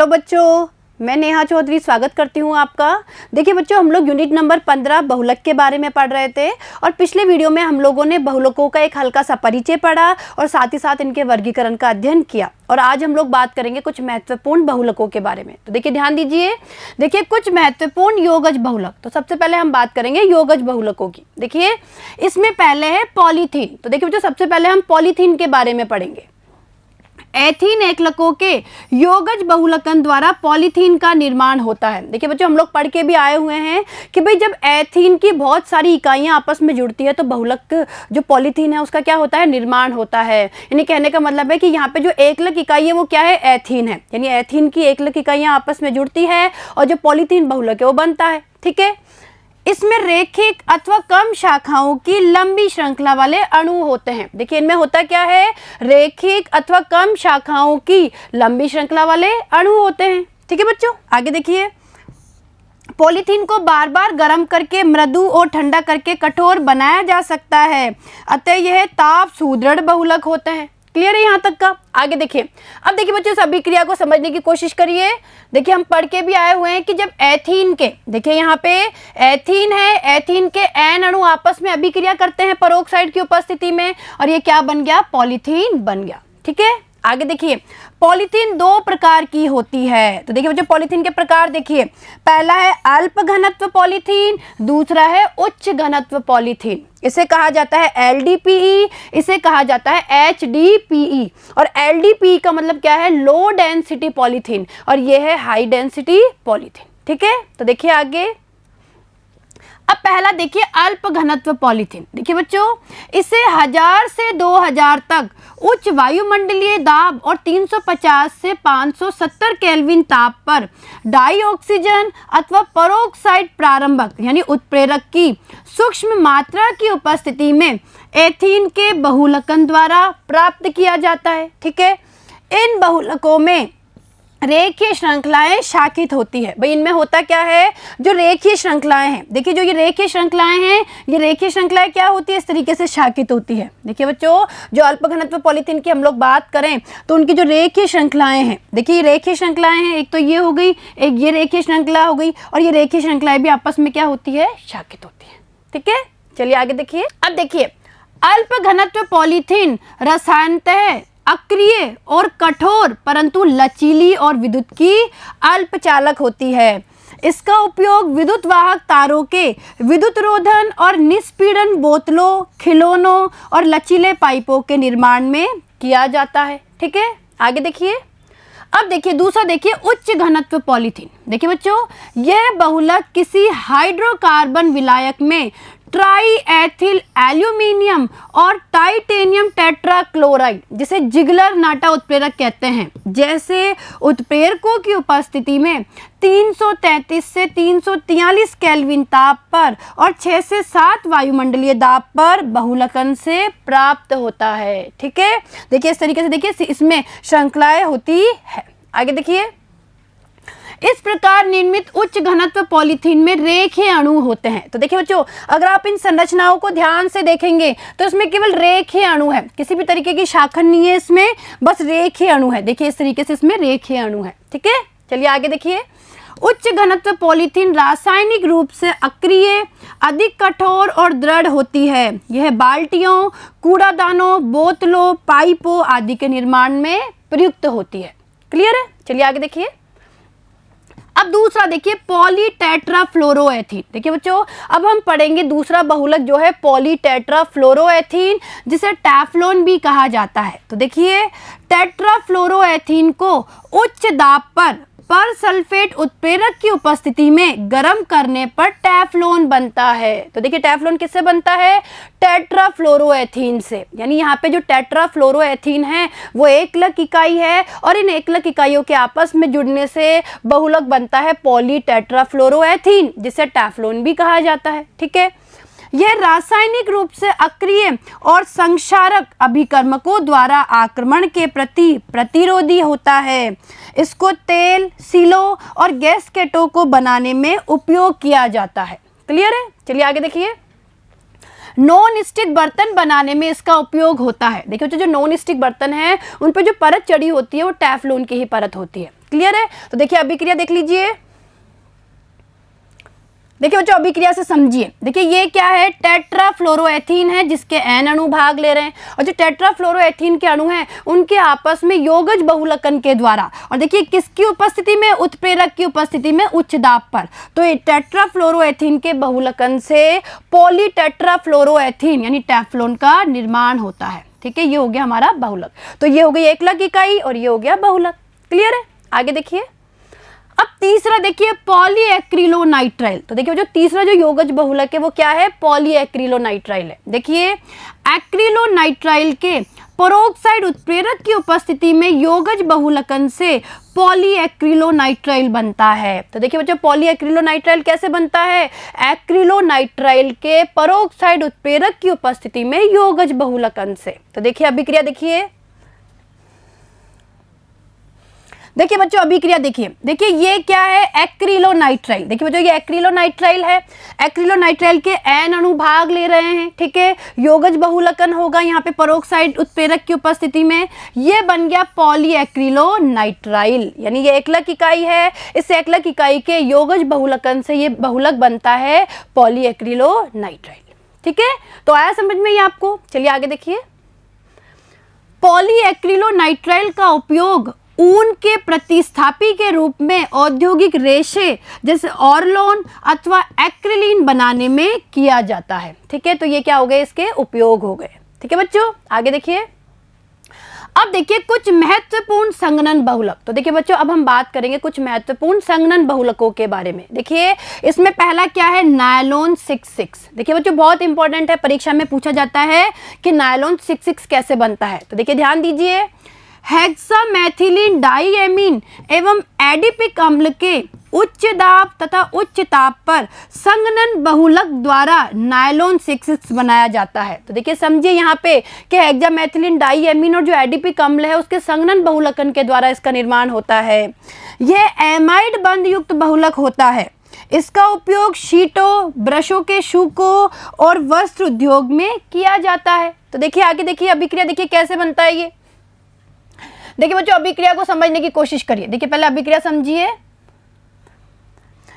तो बच्चों, मैं नेहा चौधरी स्वागत करती हूँ आपका। देखिए बच्चों, हम लोग यूनिट नंबर 15 बहुलक के बारे में पढ़ रहे थे और पिछले वीडियो में हम लोगों ने बहुलकों का एक हल्का सा परिचय पढ़ा और साथ ही साथ इनके वर्गीकरण का अध्ययन किया। और आज हम लोग बात करेंगे कुछ महत्वपूर्ण बहुलकों के बारे में। तो देखिए ध्यान दीजिए, देखिए कुछ महत्वपूर्ण योगज बहुलक। तो सबसे पहले हम बात करेंगे योगज बहुलकों की। देखिए इसमें पहले है पॉलीथीन। तो देखिए बच्चों, सबसे पहले हम पॉलीथीन के बारे में पढ़ेंगे। एथीन एकलकों के योगज बहुलकन द्वारा पॉलीथीन का निर्माण होता है। देखिए बच्चों, हम लोग पढ़ के भी आए हुए हैं कि भाई जब एथीन की बहुत सारी इकाइयां आपस में जुड़ती है तो बहुलक जो पॉलीथीन है उसका क्या होता है, निर्माण होता है। यानी कहने का मतलब है कि यहाँ पे जो एकलक इकाई है वो क्या है, एथीन है। यानी एथीन की एकलक इकाइयां आपस में जुड़ती है और जो पॉलीथीन बहुलक है वो बनता है। ठीक है, इसमें रेखिक अथवा कम शाखाओं की लंबी श्रृंखला वाले अणु होते हैं। देखिए इनमें होता क्या है, रेखिक अथवा कम शाखाओं की लंबी श्रृंखला वाले अणु होते हैं। ठीक है बच्चों, आगे देखिए, पॉलीथीन को बार बार गर्म करके मृदु और ठंडा करके कठोर बनाया जा सकता है, अतः यह ताप सुदृढ़ बहुलक होते हैं। क्लियर है यहाँ तक का? आगे देखिए, अब देखिए बच्चों, इस अभिक्रिया को समझने की कोशिश करिए। देखिए हम पढ़ के भी आए हुए हैं कि जब एथीन के, देखिए यहाँ पे एथीन है, एथीन के एन अणु आपस में अभिक्रिया करते हैं परोक्साइड की उपस्थिति में और ये क्या बन गया, पॉलीथीन बन गया। ठीक है, आगे देखिए, पॉलीथीन दो प्रकार की होती है। तो देखिए बच्चों, पॉलीथीन के प्रकार देखिए, पहला है अल्प घनत्व पॉलीथीन, दूसरा है उच्च घनत्व पॉलीथीन। इसे कहा जाता है LDPE, इसे कहा जाता है HDPE। और LDPE का मतलब क्या है, लो डेंसिटी पॉलीथीन, और ये है हाई डेंसिटी पॉलीथीन। ठीक है, तो देखिए आगे, अब पहला देखिए अल्प घनत्व पॉलीथीन। देखिए बच्चों, इसे 1000 से 2000 तक उच्च वायुमंडलीय दाब और 350 से 570 केल्विन ताप पर डाई ऑक्सीजन अथवा परोक्साइड प्रारंभक यानी उत्प्रेरक की सूक्ष्म मात्रा की उपस्थिति में एथीन के बहुलकन द्वारा प्राप्त किया जाता है। ठीक है, इन बहुलकों में रेखीय श्रृंखलाएं शाखित होती है। भाई इनमें होता क्या है, जो रेखीय श्रृंखलाएं हैं, देखिए जो ये रेखीय श्रृंखलाएं हैं, ये रेखीय श्रृंखलाएं क्या होती है, इस तरीके से शाखित होती है। देखिए बच्चों, जो अल्प घनत्व पॉलीथीन की हम लोग बात करें तो उनकी जो रेखीय श्रृंखलाएं हैं, देखिए ये रेखीय श्रृंखलाएं हैं, एक तो ये हो गई, एक ये रेखीय श्रृंखला हो गई, और ये रेखीय श्रृंखलाएं भी आपस में क्या होती है, शाखित होती है। ठीक है, चलिए आगे देखिए। अब देखिए, अल्प घनत्व पॉलीथीन रसायनतः अक्रिय और कठोर परंतु लचीली और विद्युत की अल्पचालक होती है। इसका उपयोग विद्युत वाहक तारों के विद्युत रोधन और निष्पीड़न बोतलों, खिलौनों और लचीले पाइपों के निर्माण में किया जाता है। ठीक है, आगे देखिए। अब देखिए दूसरा, देखिए उच्च घनत्व पॉलीथीन। देखिए बच्चों, यह बहुलक किसी हाइड्रोकार्बन विलायक में ट्राई एथिल एल्यूमिनियम और टाइटेनियम टेट्राक्लोराइड, जिसे जिगलर नाटा उत्प्रेरक कहते हैं, जैसे उत्प्रेरकों की उपस्थिति में 333 से 343 केल्विन ताप पर और 6 से 7 वायुमंडलीय दाब पर बहुलकन से प्राप्त होता है। ठीक है, देखिए इस तरीके से देखिए इसमें श्रृंखलाएं होती है। आगे देखिए, इस प्रकार निर्मित उच्च घनत्व पॉलीथीन में रेखीय अणु होते हैं। तो देखिए बच्चों, अगर आप इन संरचनाओं को ध्यान से देखेंगे तो इसमें केवल रेखीय अणु है, किसी भी तरीके की शाखन नहीं है इसमें, बस रेखीय अणु है। देखिए इस तरीके से इसमें रेखीय अणु है। ठीक है, चलिए आगे देखिए। उच्च घनत्व पॉलीथीन रासायनिक रूप से अक्रिय, अधिक कठोर और दृढ़ होती है। यह बाल्टियों, कूड़ादानों, बोतलों, पाइपों आदि के निर्माण में प्रयुक्त होती है। क्लियर है? चलिए आगे देखिए। अब दूसरा देखिए, पॉलीटेट्राफ्लोरोएथीन। देखिए बच्चों, अब हम पढ़ेंगे दूसरा बहुलक जो है पॉलीटेट्राफ्लोरोएथीन, जिसे टैफ्लोन भी कहा जाता है। तो देखिए, टेट्राफ्लोरोएथीन को उच्च दाब पर सल्फेट उत्प्रेरक की उपस्थिति में गर्म करने पर टैफ्लोन बनता है। तो देखिए टैफ्लोन किससे बनता है, टेट्राफ्लोरोएथीन से। यानी यहाँ पे जो टेट्राफ्लोरोएथीन है वो एकलक इकाई है और इन एकलक इकाइयों के आपस में जुड़ने से बहुलक बनता है पॉलीटेट्राफ्लोरोएथीन, जिसे टैफ्लोन भी कहा जाता है। ठीक है, यह रासायनिक रूप से अक्रिय और संक्षारक अभिकर्मकों द्वारा आक्रमण के प्रति प्रतिरोधी होता है। इसको तेल, सीलों और गैसकेटों को बनाने में उपयोग किया जाता है। क्लियर है? चलिए आगे देखिए। नॉन स्टिक बर्तन बनाने में इसका उपयोग होता है। देखिए जो नॉन स्टिक बर्तन है उन पर जो परत चढ़ी होती है वो टेफ्लॉन की ही परत होती है। क्लियर है? तो देखिए अभिक्रिया देख लीजिए। देखिए बच्चों अभिक्रिया से समझिए। देखिए ये क्या है, टेट्राफ्लोरोएथीन है जिसके N अणु भाग ले रहे हैं, और जो टेट्राफ्लोरोएथीन के अणु हैं उनके आपस में योगज बहुलकन के द्वारा, और देखिए किसकी उपस्थिति में, उत्प्रेरक की उपस्थिति में उच्च दाब पर, तो ये टेट्राफ्लोरोएथीन के बहुलकन से पॉलीटेट्राफ्लोरोएथीन यानी टेफ्लोन का निर्माण होता है। ठीक है, ये हो गया हमारा बहुलक। तो ये हो गई एकलक इकाई और ये हो गया बहुलक। क्लियर है? आगे देखिए। अब तीसरा देखिए पॉलीएक्रिलोनाइट्राइल। तो देखिए जो तीसरा जो योगज बहुलक है वो क्या है, पॉलीएक्रिलोनाइट्राइल है। देखिए एक्रिलोनाइट्राइल के परोक्साइड उत्प्रेरक की उपस्थिति में योगज बहुलकन से पॉलीएक्रिलोनाइट्राइल बनता है। तो देखिए बच्चों पॉलीएक्रिलोनाइट्राइल कैसे बनता है, एक्रिलोनाइट्राइल के परोक्साइड उत्प्रेरक की उपस्थिति में योगज बहुलकन से। तो देखिए अभिक्रिया देखिए, देखिए बच्चों अभिक्रिया देखिए। देखिए ये क्या है, एक्रिलोनाइट्राइल। देखिए बच्चों ये एक्रिलोनाइट्राइल है, एक्रिलोनाइट्राइल के N अणु भाग ले रहे हैं। ठीक है, योगज बहुलकन होगा यहाँ पे परोक्साइड उत्प्रेरक की उपस्थिति में, ये बन गया पॉलीएक्रिलोनाइट्राइल, यानी ये एकलक इकाई है। इस एकलक इकाई के योगज बहुलकन से ये बहुलक बनता है पॉलीएक्रिलोनाइट्राइल। ठीक है, तो आया समझ में ये आपको? चलिए आगे देखिए। पॉलीएक्रिलोनाइट्राइल का उपयोग ऊन के प्रतिस्थापी के रूप में औद्योगिक रेशे जैसे ऑर्लोन अथवा एक्रिलीन बनाने में किया जाता है। ठीक है, तो ये क्या हो गए, इसके उपयोग हो गए। ठीक है बच्चों, आगे देखिए। अब देखिए कुछ महत्वपूर्ण संघनन बहुलक। तो देखिए बच्चों अब हम बात करेंगे कुछ महत्वपूर्ण संघनन बहुलकों के बारे में। देखिए इसमें पहला क्या है, नायलॉन 66। देखिए बच्चों बहुत इंपॉर्टेंट है, परीक्षा में पूछा जाता है कि नायलॉन 66 कैसे बनता है। तो देखिए ध्यान दीजिए, हेक्सामेथिलीन डाइएमीन एवं एडिपिक अम्ल के उच्च दाब तथा उच्च ताप पर संघनन बहुलक द्वारा नायलॉन 66 बनाया जाता है। तो देखिए समझिए यहाँ पे कि हेक्सामेथिलीन डाइएमीन और जो एडिपिक अम्ल है उसके संघनन बहुलकन के द्वारा इसका निर्माण होता है। यह एमाइड बंध युक्त बहुलक होता है। इसका उपयोग शीटों, ब्रशों के शूकों और वस्त्र उद्योग में किया जाता है। तो देखिए आगे देखिए अभिक्रिया देखिए कैसे बनता है ये। देखिए बच्चों अभिक्रिया को समझने की कोशिश करिए। देखिए पहले अभिक्रिया समझिए।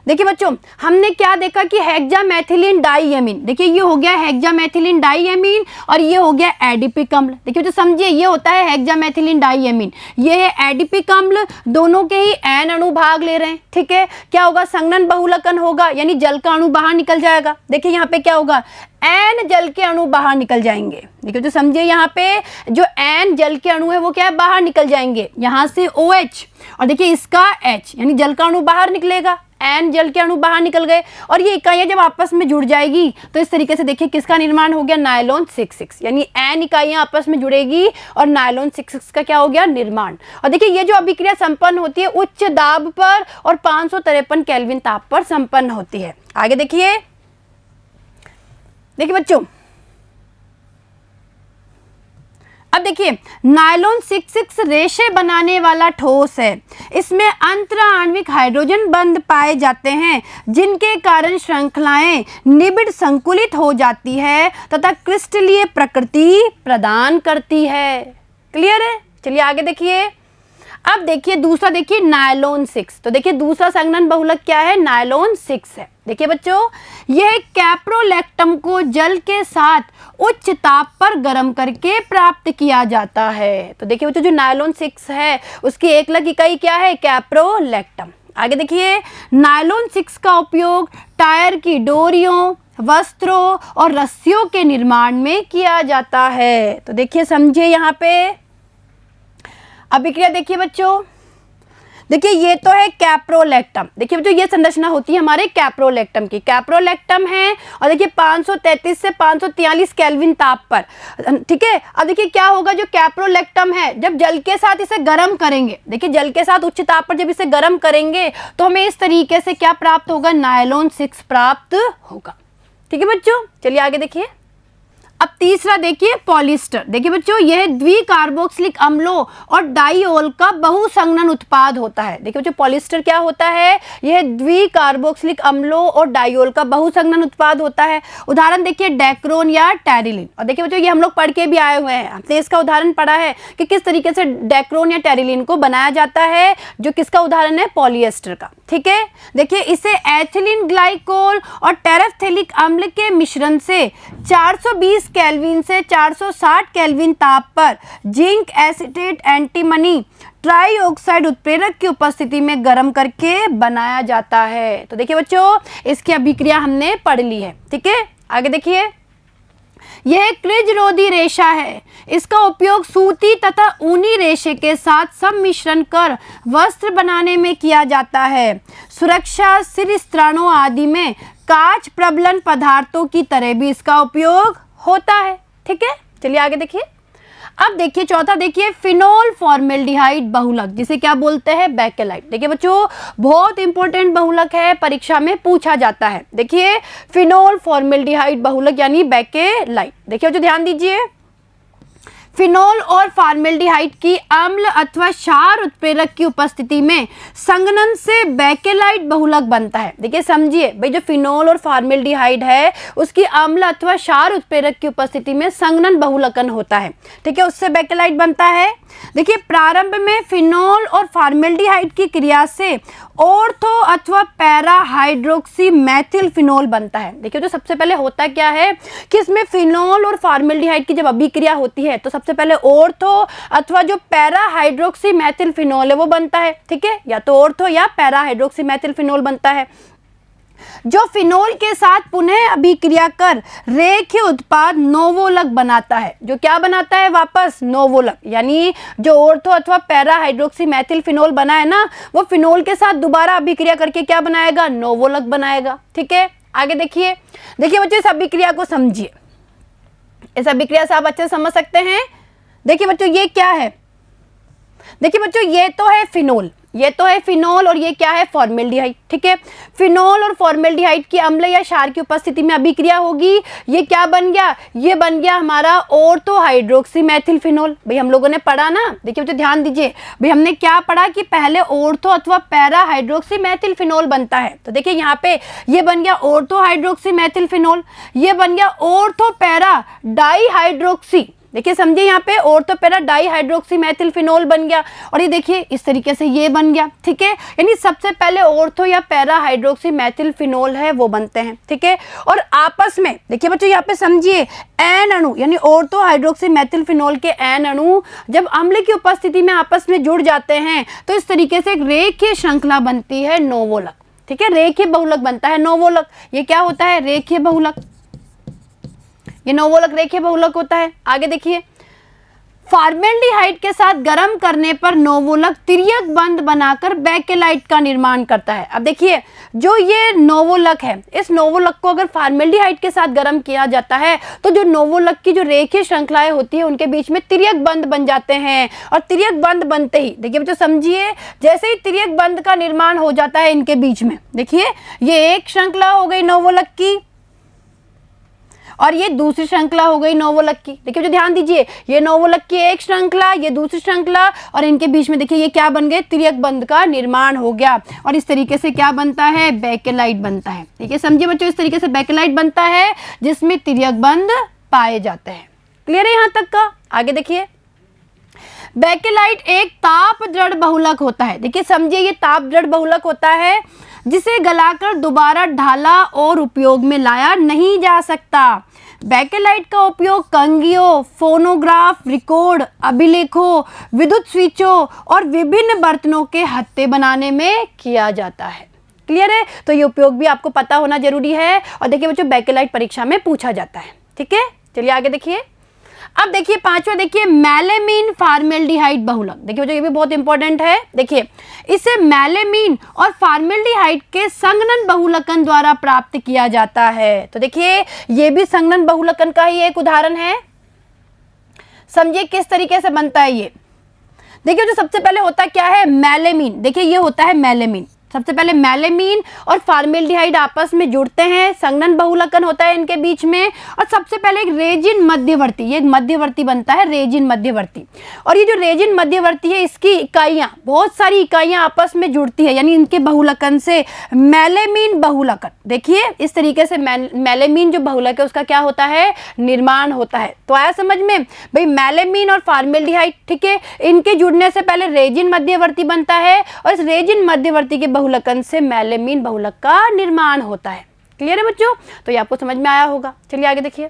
देखिए बच्चों हमने क्या देखा कि हेक्सामेथिलीन डाइएमीन, देखिए ये हो गया हेक्सामेथिलीन डाइएमीन और ये हो गया एडिपिक अम्ल। देखिए बच्चों समझिए ये होता है हेक्सामेथिलीन डाइएमीन, ये है एडिपिक अम्ल, दोनों के ही N अणु भाग ले रहे हैं। ठीक है, क्या होगा, संघनन बहुलकन होगा यानी जल का अणु बाहर निकल जाएगा। देखिए यहाँ पे क्या होगा, N जल के अणु बाहर निकल जाएंगे। देखिए तो समझिए यहाँ पे जो N जल के अणु है वो क्या है, बाहर निकल जाएंगे, यहाँ से OH और देखिए इसका H यानी जल का अणु बाहर निकलेगा, N जल के अणु बाहर निकल गए और ये इकाइयां जब आपस में जुड़ जाएगी तो इस तरीके से देखिए किसका निर्माण हो गया, नायलॉन 66, यानी N इकाइयां आपस में जुड़ेगी और नायलॉन 66 का क्या हो गया, निर्माण। और देखिए ये जो अभिक्रिया संपन्न होती है उच्च दाब पर और 553 केल्विन ताप पर संपन्न होती है। आगे देखिए, देखिए बच्चों अब देखिए नायलॉन 66 रेशे बनाने वाला ठोस है। इसमें अंतराण्विक हाइड्रोजन बंध पाए जाते हैं जिनके कारण श्रृंखलाएं निबिड़ संकुलित हो जाती है तथा क्रिस्टलीय प्रकृति प्रदान करती है। क्लियर है? चलिए आगे देखिए। अब देखिए दूसरा, देखिए नायलॉन 6। तो देखिए दूसरा संघनन बहुलक क्या है, नायलॉन 6 है। देखिए बच्चों यह कैप्रोलैक्टम को जल के साथ उच्च ताप पर गर्म करके प्राप्त किया जाता है। तो देखिए बच्चों जो नायलॉन 6 है उसकी एकलक इकाई क्या है, कैप्रोलैक्टम। आगे देखिए नायलॉन 6 का उपयोग टायर की डोरियों, वस्त्रों और रस्सियों के निर्माण में किया जाता है। तो देखिए समझिए यहाँ पे अभिक्रिया देखिए बच्चों, देखिए ये तो है कैप्रोलैक्टम। देखिए बच्चों ये संरचना होती है हमारे कैप्रोलैक्टम की, कैप्रोलैक्टम है और देखिए 533 से 543 केल्विन ताप पर। ठीक है, अब देखिए क्या होगा, जो कैप्रोलैक्टम है जब जल के साथ इसे गर्म करेंगे, देखिए जल के साथ उच्च ताप पर जब इसे गर्म करेंगे तो हमें इस तरीके से क्या प्राप्त होगा, नायलॉन 6 प्राप्त होगा। ठीक है बच्चों, चलिए आगे देखिए। अब तीसरा देखिए पॉलिएस्टर। देखिए बच्चों यह द्विकार्बोक्सिलिक अम्लों और डाइऑल का बहुसंघनन उत्पाद होता है। देखिए बच्चों पॉलिएस्टर क्या होता है, यह द्विकार्बोक्सिलिक अम्लों और डाइऑल का बहुसंघनन उत्पाद होता है। उदाहरण देखिए डेक्रोन या टेरिलीन। और देखिए बच्चों ये हम लोग पढ़ के भी आए हुए हैं, हमने इसका उदाहरण पढ़ा है कि किस तरीके से डेक्रोन या टेरिलीन को बनाया जाता है, जो किसका उदाहरण है, पॉलिएस्टर का। ठीक है, देखिए इसे एथिलीन ग्लाइकोल और टेरेफ्थैलिक अम्ल के मिश्रण से 420 केल्विन से 460 केल्विन ताप पर जिंक एसिटेट एंटीमनी ट्राईऑक्साइड उत्प्रेरक की उपस्थिति में गर्म करके बनाया जाता है। तो देखिए बच्चों इसकी अभिक्रिया हमने पढ़ ली है। ठीक है, आगे देखिए यह क्रिजरोधी रेशा है। इसका उपयोग सूती तथा ऊनी रेशे के साथ सम्मिश्रण कर वस्त्र बनाने में किया जाता है। सुरक्षा, सिर स्त्राणों आदि में कांच प्रबलन पदार्थों की तरह भी इसका उपयोग होता है। ठीक है, चलिए आगे देखिए। अब देखिए चौथा देखिए फिनोल फॉर्मेल्डिहाइड बहुलक, जिसे क्या बोलते हैं, बेकेलाइट। देखिए बच्चों बहुत इंपॉर्टेंट बहुलक है, परीक्षा में पूछा जाता है। देखिए फिनोल फॉर्मेल्डिहाइड बहुलक यानी बेकेलाइट। देखिए बच्चों ध्यान दीजिए, फिनोल और फॉर्मेल्डिहाइड की अम्ल अथवा क्षार उत्प्रेरक की उपस्थिति में संघनन से बेकेलाइट बहुलक बनता है। देखिए समझिए भाई, जो फिनोल और फॉर्मेल्डिहाइड है उसकी अम्ल अथवा क्षार उत्प्रेरक की उपस्थिति में संघनन बहुलकन होता है। ठीक है, उससे बेकेलाइट बनता है। देखिए प्रारंभ में फिनोल और फॉर्मेल्डिहाइड की क्रिया से ऑर्थो अथवा पैरा हाइड्रोक्सी मैथिल फिनोल बनता है। देखिए तो सबसे पहले होता क्या है कि इसमें फिनोल और फॉर्मेल्डिहाइड की जब अभिक्रिया होती है तो सबसे पहले ऑर्थो अथवा जो पैरा हाइड्रोक्सी मैथिल फिनोल है वो बनता है। ठीक है, या तो ऑर्थो या पैरा हाइड्रोक्सी मैथिल फिनोल बनता है, जो फिनोल के साथ पुनः अभिक्रिया कर रेखीय उत्पाद नोवोलक बनाता है। जो क्या बनाता है, वापस नोवोलक, यानी जो ऑर्थो अथवा पैरा हाइड्रोक्सी मैथिल फिनोल बना है ना, वो फिनोल के साथ दोबारा अभिक्रिया करके क्या बनाएगा, नोवोलक बनाएगा। ठीक है, आगे देखिए। देखिए बच्चों इस अभिक्रिया को समझिए, इस अभिक्रिया से आप अच्छे समझ सकते हैं। देखिए बच्चों ये क्या है, देखिए बच्चों ये तो है फिनोल, ये तो है फिनोल और ये क्या है, फॉर्मेल्डिहाइड। ठीक है, फिनोल और फॉर्मेल्डिहाइड की अम्ल या क्षार की उपस्थिति में अभिक्रिया होगी। ये क्या बन गया, ये बन गया हमारा ऑर्थो हाइड्रोक्सी मैथिल फिनोल। भाई हम लोगों ने पढ़ा ना, देखिए बच्चों ध्यान दीजिए, भाई हमने क्या पढ़ा कि पहले ऑर्थो अथवा पैरा हाइड्रोक्सी मैथिल फिनोल बनता है। तो देखिए यहाँ पे ये बन गया ऑर्थो हाइड्रोक्सी मैथिल फिनोल, ये बन गया ऑर्थो पैरा डाई हाइड्रोक्सी। देखिए समझिए यहाँ पे ortho para di hydroxy Maithil phenol बन गया, और ये देखिए इस तरीके से ये बन गया। ठीक है, यानी सबसे पहले ऑर्थो या पैरा हाइड्रोक्सी मैथिल फिनोल है वो बनते हैं। ठीक है, और आपस में देखिए बच्चों यहाँ पे समझिए एन अणु यानी ऑर्थो हाइड्रोक्सी मैथिल फिनोल के एन अणु जब अम्ल की उपस्थिति में आपस में जुड़ जाते हैं तो इस तरीके से एक रेखीय श्रृंखला बनती है नोवोलक। ठीक है, रेखीय बहुलक बनता है नोवोलक। ये क्या होता है, रेखीय बहुलक, ये नोवोलक रेखीय बहुलक होता है। आगे देखिए, फॉर्मेल्डिहाइड के साथ गर्म करने पर नोवोलक तिर्यक बंध बनाकर बेकेलाइट का निर्माण करता है। अब देखिए जो ये नोवोलक है, इस नोवोलक को अगर फॉर्मेल्डिहाइड के साथ गर्म किया जाता है तो जो नोवोलक की जो रेखीय श्रृंखलाएं होती है उनके बीच में तिर्यक बंध बन जाते हैं, और तिर्यक बंध बनते ही देखिए बच्चों समझिए, जैसे ही तिर्यक बंध का निर्माण हो जाता है इनके बीच में, देखिए ये एक श्रृंखला हो गई नोवोलक की और ये दूसरी श्रृंखला हो गई नोवोलक की। देखिए जो ध्यान दीजिए, ये नोवोलक की एक श्रृंखला, ये दूसरी श्रृंखला, और इनके बीच में देखिए ये क्या बन गए, तिर्यक बंध का निर्माण हो गया, और इस तरीके से क्या बनता है, बेकेलाइट बनता है। ठीक है, समझिए बच्चों इस तरीके से बेकेलाइट बनता है जिसमें तिर्यक बंध पाए जाते हैं। क्लियर है यहाँ तक का? आगे देखिए, बेकेलाइट एक ताप दृढ़ बहुलक होता है। देखिए समझिए ये ताप दृढ़ बहुलक होता है जिसे गलाकर दोबारा ढाला और उपयोग में लाया नहीं जा सकता। बेकेलाइट का उपयोग कंघियों, फोनोग्राफ, रिकॉर्ड, अभिलेखों, विद्युत स्विचों और विभिन्न बर्तनों के हत्थे बनाने में किया जाता है। क्लियर है? तो ये उपयोग भी आपको पता होना जरूरी है। और देखिए बच्चों बेकेलाइट परीक्षा में पूछा जाता है। ठीक है, चलिए आगे देखिए। अब देखिए पांचवा, देखिए मेलेमीन फॉर्मेल्डिहाइड बहुलक। देखिए बच्चों ये भी बहुत इंपॉर्टेंट है। देखिए इसे मेलेमीन और फॉर्मेल्डिहाइड के संघनन बहुलकन द्वारा प्राप्त किया जाता है। तो देखिए ये भी संघनन बहुलकन का ही एक उदाहरण है। समझिए किस तरीके से बनता है ये। देखिए जो सबसे पहले होता क्या है, मेलेमीन। देखिए ये होता है मेलेमीन। सबसे पहले मैलेमीन और फॉर्मेल्डिहाइड आपस में जुड़ते हैं, संघनन बहुलकन होता है इनके बीच में, और सबसे पहले एक रेजिन मध्यवर्ती, ये एक मध्यवर्ती बनता है, रेजिन मध्यवर्ती। और ये जो रेजिन मध्यवर्ती है इसकी इकाइयाँ, बहुत सारी इकाइयाँ आपस में जुड़ती है, यानी इनके बहुलकन से मैलेमीन बहुलकन। देखिए इस तरीके से मैलेमीन जो बहुलक है उसका क्या होता है, निर्माण होता है। तो आया समझ में भाई, मैलेमीन और फॉर्मेल्डिहाइड, ठीक है, इनके जुड़ने से पहले रेजिन मध्यवर्ती बनता है और इस रेजिन मध्यवर्ती के बहुलकन से मैलेमीन बहुलक का निर्माण होता है। क्लियर है बच्चों? तो ये आपको समझ में आया होगा। चलिए आगे देखिए।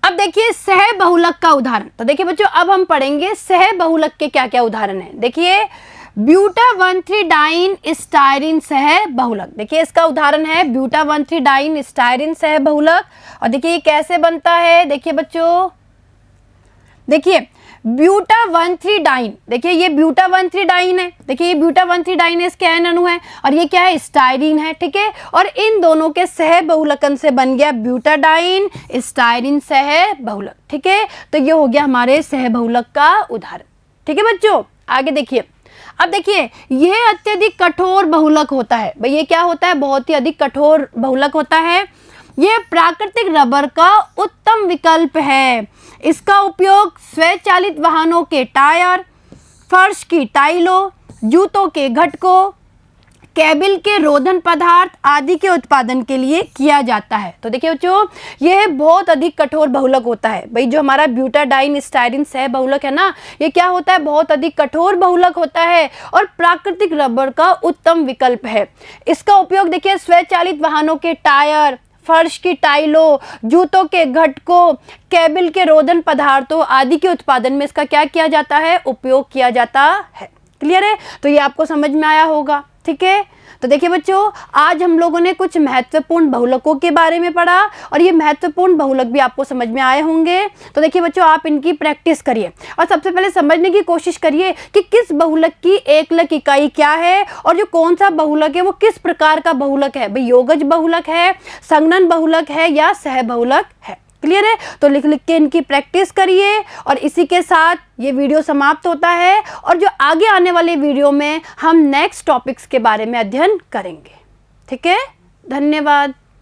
अब देखिए सह बहुलक का उदाहरण। तो देखिए बच्चों अब हम पढ़ेंगे सह बहुलक के क्या क्या उदाहरण है। देखिए ब्यूटा 1,3 डाइन स्टायरीन सह बहुलक, देखिए इसका उदाहरण है ब्यूटा 1,3 डाइन स्टायरीन सह बहुलक। और देखिए ये कैसे बनता है, देखिए बच्चों, देखिए ब्यूटा 1,3 डाइन, देखिए ये ब्यूटा 1,3 डाइन है, देखिए ये ब्यूटा 1,3 डाइन है, इसके एन अणु है, और ये क्या है, स्टायरीन है, ठीक है। और इन दोनों के सह बहुलकन से बन गया ब्यूटाडाइन स्टायरीन सह बहुलक, ठीक है। तो ये हो गया हमारे सह बहुलक का उदाहरण, ठीक है बच्चों। आगे देखिए। अब देखिए यह अत्यधिक कठोर बहुलक होता है, भाई ये क्या होता है, बहुत ही अधिक कठोर बहुलक होता है। यह प्राकृतिक रबर का उत्तम विकल्प है। इसका उपयोग स्वचालित वाहनों के टायर, फर्श की टाइलों, जूतों के घटकों, केबिल के रोधन पदार्थ आदि के उत्पादन के लिए किया जाता है। तो देखिए बच्चों यह बहुत अधिक कठोर बहुलक होता है। भाई जो हमारा ब्यूटाडाइन स्टायरीन सह बहुलक है ना, ये क्या होता है, बहुत अधिक कठोर बहुलक होता है और प्राकृतिक रबर का उत्तम विकल्प है। इसका उपयोग देखिए स्वचालित वाहनों के टायर, फर्श की टाइलों, जूतों के घटकों, केबिल के रोधन पदार्थों आदि के उत्पादन में इसका क्या किया जाता है, उपयोग किया जाता है। क्लियर है? तो ये आपको समझ में आया होगा, ठीक है। तो देखिए बच्चों आज हम लोगों ने कुछ महत्वपूर्ण बहुलकों के बारे में पढ़ा और ये महत्वपूर्ण बहुलक भी आपको समझ में आए होंगे। तो देखिए बच्चों आप इनकी प्रैक्टिस करिए और सबसे पहले समझने की कोशिश करिए कि किस बहुलक की एकलक इकाई क्या है और जो कौन सा बहुलक है वो किस प्रकार का बहुलक है। भाई योगज बहुलक है, संघनन बहुलक है या सह बहुलक है। क्लियर है? तो लिख लिख के इनकी प्रैक्टिस करिए और इसी के साथ ये वीडियो समाप्त होता है और जो आगे आने वाले वीडियो में हम नेक्स्ट टॉपिक्स के बारे में अध्ययन करेंगे। ठीक है, धन्यवाद।